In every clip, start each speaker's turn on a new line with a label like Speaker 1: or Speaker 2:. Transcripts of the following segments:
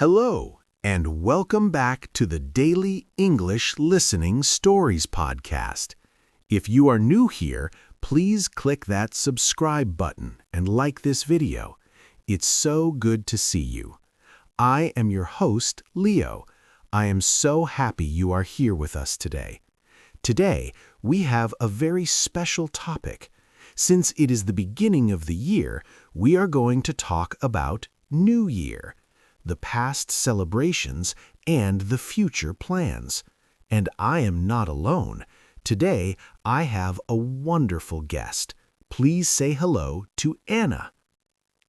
Speaker 1: Hello, and welcome back to the Daily English Listening Stories podcast. If you are new here, please click that subscribe button and like this video. It's so good to see you. I am your host, Leo. I am so happy you are here with us today. Today, we have a very special topic. Since it is the beginning of the year, we are going to talk about New Year, the past celebrations, and the future plans. And I am not alone. Today, I have a wonderful guest. Please say hello to Anna.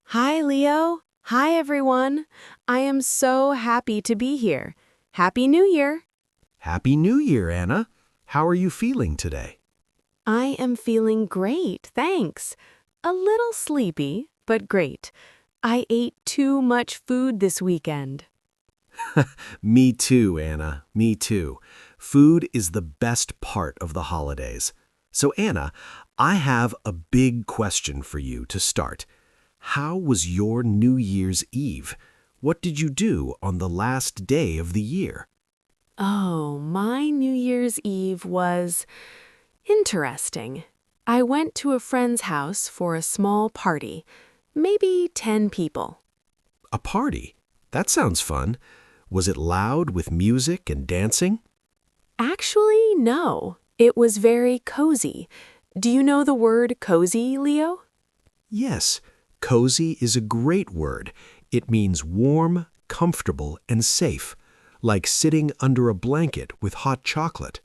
Speaker 2: Hi, Leo. Hi, everyone. I am so happy to be here. Happy New Year.
Speaker 1: Happy New Year, Anna. How are you feeling today?
Speaker 2: I am feeling great, thanks. A little sleepy, but great. I ate too much food this weekend.
Speaker 1: Me too, Anna. Me too. Food is the best part of the holidays. So, Anna, I have a big question for you to start. How was your New Year's Eve? What did you do on the last day of the year?
Speaker 2: Oh, my New Year's Eve was interesting. I went to a friend's house for a small party, maybe 10 people.
Speaker 1: A party? That sounds fun. Was it loud with music and dancing?
Speaker 2: Actually, no. It was very cozy. Do you know the word cozy, Leo?
Speaker 1: Yes, cozy is a great word. It means warm, comfortable, and safe, like sitting under a blanket with hot chocolate.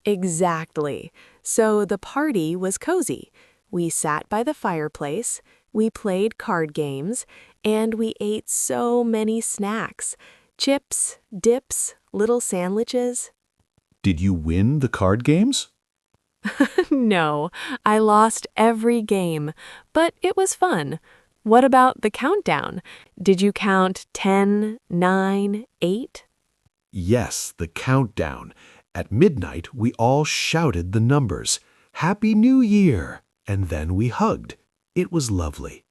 Speaker 2: Exactly. So the party was cozy. We sat by the fireplace, we played card games, and we ate so many snacks. Chips, dips, little sandwiches.
Speaker 1: Did you win the card games?
Speaker 2: No, I lost every game, but it was fun. What about the countdown? Did you count 10, 9, 8?
Speaker 1: Yes, the countdown. At midnight, we all shouted the numbers. Happy New Year! And then we hugged. It was lovely.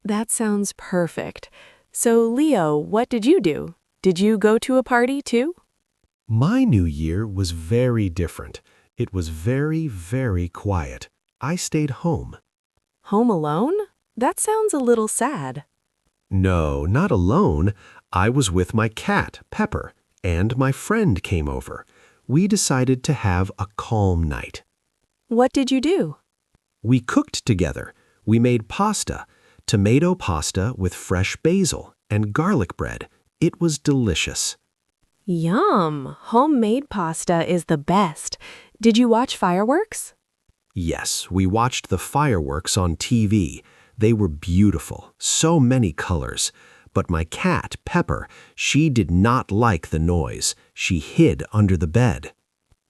Speaker 2: That sounds perfect. So, Leo, what did you do? Did you go to a party too?
Speaker 1: My New Year was very different. It was very, very quiet. I stayed home.
Speaker 2: Home alone? That sounds a little sad.
Speaker 1: No, not alone. I was with my cat, Pepper, and my friend came over. We decided to have a calm night.
Speaker 2: What did you do?
Speaker 1: We cooked together. We made pasta, tomato pasta with fresh basil and garlic bread. It was delicious.
Speaker 2: Yum! Homemade pasta is the best. Did you watch fireworks?
Speaker 1: Yes, we watched the fireworks on TV. They were beautiful, so many colors. But my cat, Pepper, she did not like the noise. She hid under the bed.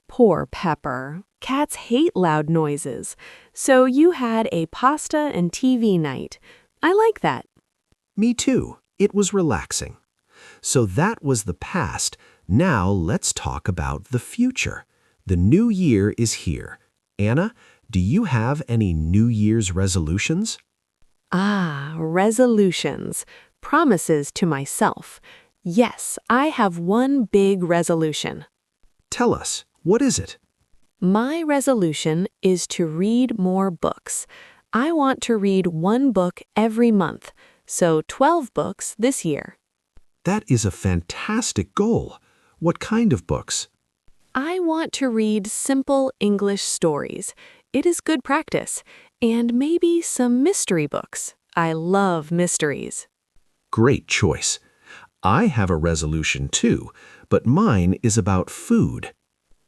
Speaker 2: Poor Pepper. Cats hate loud noises. So you had a pasta and TV night. I like that.
Speaker 1: Me too. It was relaxing. So that was the past. Now let's talk about the future. The new year is here. Anna, do you have any New Year's resolutions?
Speaker 2: Resolutions. Promises to myself. Yes, I have one big resolution.
Speaker 1: Tell us, what is it?
Speaker 2: My resolution is to read more books. I want to read one book every month, so 12 books this year.
Speaker 1: That is a fantastic goal. What kind of books?
Speaker 2: I want to read simple English stories. It is good practice. And maybe some mystery books. I love mysteries.
Speaker 1: Great choice. I have a resolution too, but mine is about food.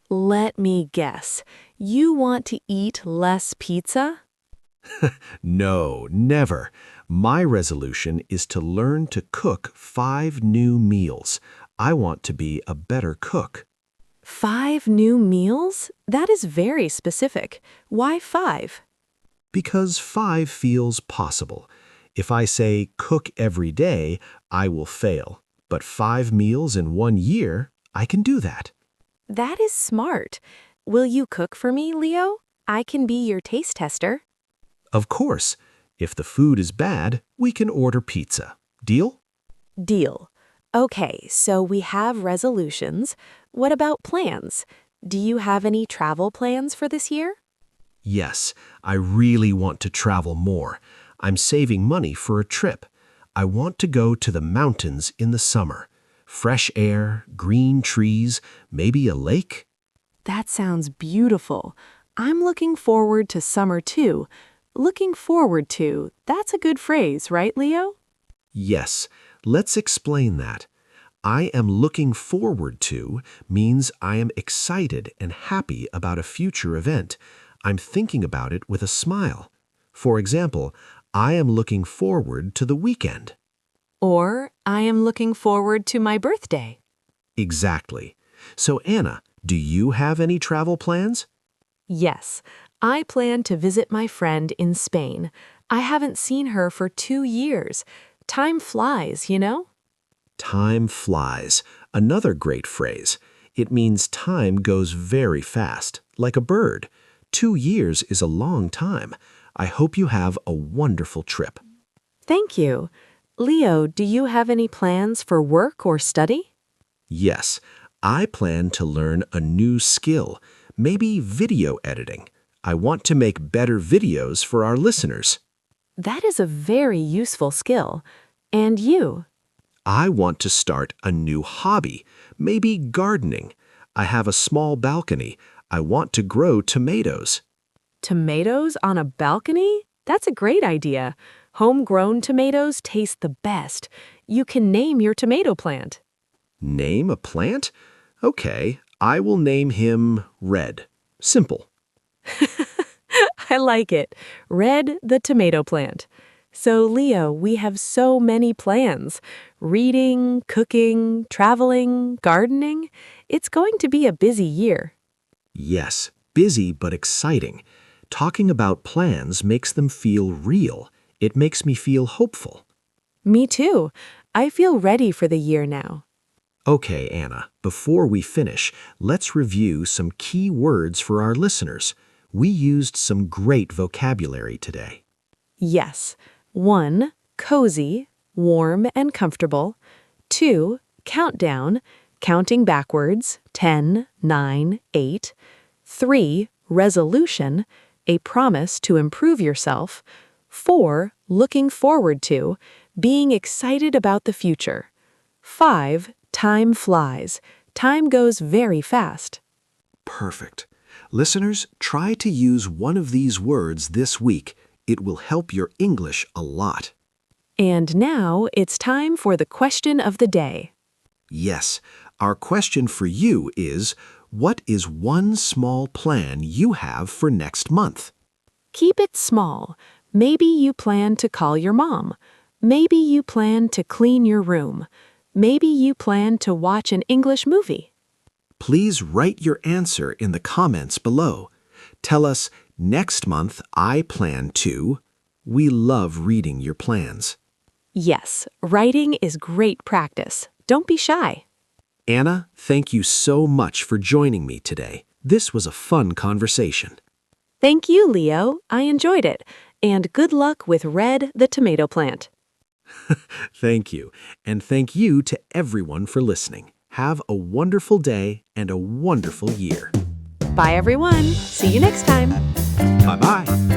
Speaker 2: Let me guess. You want to eat less pizza?
Speaker 1: No, never. My resolution is to learn to cook 5 new meals. I want to be a better cook.
Speaker 2: 5 new meals? That is very specific. Why 5?
Speaker 1: Because 5 feels possible. If I say cook every day, I will fail. But 5 meals in 1 year, I can do that.
Speaker 2: That is smart. Will you cook for me, Leo? I can be your taste tester.
Speaker 1: Of course. If the food is bad, we can order pizza. Deal?
Speaker 2: Deal. Okay, so we have resolutions. What about plans? Do you have any travel plans for this year?
Speaker 1: Yes, I really want to travel more. I'm saving money for a trip. I want to go to the mountains in the summer. Fresh air, green trees, maybe a lake?
Speaker 2: That sounds beautiful. I'm looking forward to summer too. Looking forward to, that's a good phrase, right, Leo?
Speaker 1: Yes, let's explain that. I am looking forward to means I am excited and happy about a future event. I'm thinking about it with a smile. For example, I am looking forward to the weekend.
Speaker 2: Or, I am looking forward to my birthday.
Speaker 1: Exactly. So, Anna, do you have any travel plans?
Speaker 2: Yes, I plan to visit my friend in Spain. I haven't seen her for 2 years. Time flies, you know?
Speaker 1: Time flies. Another great phrase. It means time goes very fast, like a bird. 2 years is a long time. I hope you have a wonderful trip.
Speaker 2: Thank you. Leo, do you have any plans for work or study?
Speaker 1: Yes, I plan to learn a new skill, maybe video editing. I want to make better videos for our listeners.
Speaker 2: That is a very useful skill. And you?
Speaker 1: I want to start a new hobby, maybe gardening. I have a small balcony. I want to grow tomatoes.
Speaker 2: Tomatoes on a balcony? That's a great idea. Homegrown tomatoes taste the best. You can name your tomato plant.
Speaker 1: Name a plant? Okay, I will name him Red. Simple.
Speaker 2: I like it. Red the tomato plant. So, Leo, we have so many plans. Reading, cooking, traveling, gardening. It's going to be a busy year.
Speaker 1: Yes, busy but exciting. Talking about plans makes them feel real. It makes me feel hopeful.
Speaker 2: Me too. I feel ready for the year now.
Speaker 1: Okay, Anna, before we finish, let's review some key words for our listeners. We used some great vocabulary today.
Speaker 2: Yes. 1. Cozy, warm and comfortable. 2. Countdown, counting backwards, 10, 9, 8. 3. Resolution, a promise to improve yourself. 4. Looking forward to, being excited about the future. 5. Time flies, time goes very fast.
Speaker 1: Perfect. Listeners, try to use one of these words this week. It will help your English a lot.
Speaker 2: And now it's time for the question of the day.
Speaker 1: Yes, our question for you is, what is one small plan you have for next month?
Speaker 2: Keep it small. Maybe you plan to call your mom. Maybe you plan to clean your room. Maybe you plan to watch an English movie.
Speaker 1: Please write your answer in the comments below. Tell us, next month I plan to. We love reading your plans.
Speaker 2: Yes, writing is great practice. Don't be shy.
Speaker 1: Anna, thank you so much for joining me today. This was a fun conversation.
Speaker 2: Thank you, Leo. I enjoyed it. And good luck with Red the tomato plant.
Speaker 1: Thank you. And thank you to everyone for listening. Have a wonderful day and a wonderful year.
Speaker 2: Bye, everyone. See you next time.
Speaker 1: Bye-bye.